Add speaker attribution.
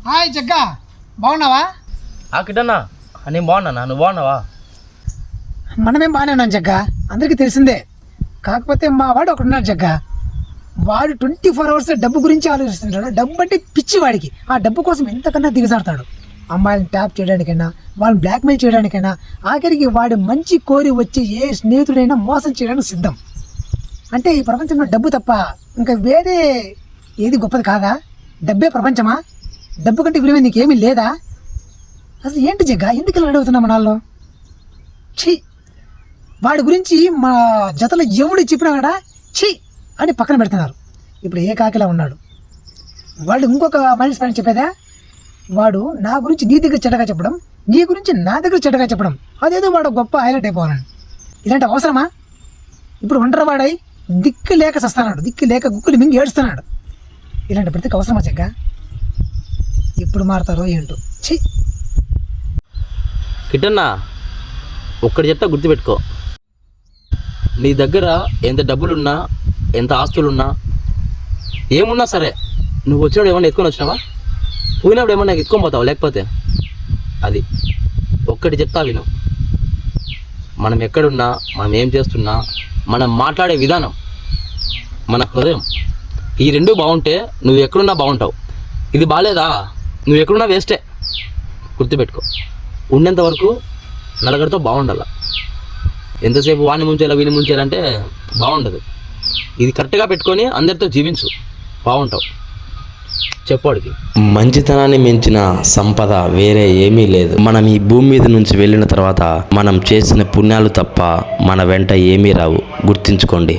Speaker 1: Hi Jagga, బాగున్నావా?
Speaker 2: కిటన్నా నేను బాగున్నా, నువ్వు బాగున్నావా?
Speaker 1: మనమేం బాగానే ఉన్నాం జగ్గా, అందరికీ తెలిసిందే. కాకపోతే మా వాడు ఒకడున్నాడు జగ్గా, వాడు 24 hours డబ్బు గురించి ఆలోచిస్తుంటాడు. డబ్బు అంటే పిచ్చి వాడికి. ఆ డబ్బు కోసం ఎంతకన్నా దిగజారుతాడు. అమ్మాయిని ట్యాప్ చేయడానికైనా, వాళ్ళని బ్లాక్మెయిల్ చేయడానికైనా, ఆఖరికి వాడు మంచి కోరి వచ్చి ఏ స్నేహితుడైనా మోసం చేయడానికి సిద్ధం. అంటే ఈ ప్రపంచంలో డబ్బు తప్ప ఇంకా వేరే ఏది గొప్పది కాదా? డబ్బే ప్రపంచమా? డబ్బు కంటే విలువ నీకేమీ లేదా? అసలు ఏంటి జగ్గా, ఎందుకు ఇలా అడుగుతున్నా మనాల్లో? ఛీ, వాడి గురించి మా జతలో ఎవడు చెప్పినా కూడా ఛీ అని పక్కన పెడుతున్నారు. ఇప్పుడు ఏ కాకిలా ఉన్నాడు వాడు. ఇంకొక మైనస్ పాయింట్ చెప్పేదా, వాడు నా గురించి నీ దగ్గర చెడ్డగా చెప్పడం, నీ గురించి నా దగ్గర చెడ్డగా చెప్పడం, అదేదో వాడు గొప్ప హైలైట్ అయిపోవాలని. ఇలాంటి అవసరమా? ఇప్పుడు ఒంటరివాడై దిక్కు లేక సస్తున్నాడు, దిక్కు లేక గుక్కులు మింగి ఏడుస్తున్నాడు. ఇలాంటి బ్రతికి అవసరమా జగ్గా? ఎప్పుడు మారుతారో ఏంటో. ఛీ.
Speaker 2: కిటన్నా ఒక్కటి చెప్తా, గుర్తుపెట్టుకో. నీ దగ్గర ఎంత డబ్బులున్నా, ఎంత ఆస్తులున్నా, ఏమున్నా సరే, నువ్వు వచ్చినప్పుడు ఏమన్నా ఎత్తుకొని వచ్చినావా? పోయినప్పుడు ఏమన్నా ఎత్తుకొని పోతావా? లేకపోతే అది ఒక్కటి చెప్తా విను. మనం ఎక్కడున్నా, మనం ఏం చేస్తున్నా, మనం మాట్లాడే విధానం, మన హృదయం, ఈ రెండు బాగుంటే నువ్వు ఎక్కడున్నా బాగుంటావు. ఇది బాగాలేదా, నువ్వు ఎక్కడున్నా వేస్టే. గుర్తుపెట్టుకో. ఉన్నంత వరకు నలుగురితో బాగుండాల. ఎంతసేపు వాడిని ముంచేలా వీని ముంచేయాలంటే బాగుండదు. ఇది కరెక్ట్గా పెట్టుకొని అందరితో జీవించు, బాగుంటావు. చెప్పాడికి
Speaker 3: మంచితనాన్ని మించిన సంపద వేరే ఏమీ లేదు. మనం ఈ భూమి మీద నుంచి వెళ్ళిన తర్వాత మనం చేసిన పుణ్యాలు తప్ప మన వెంట ఏమీ రావు. గుర్తుంచుకోండి.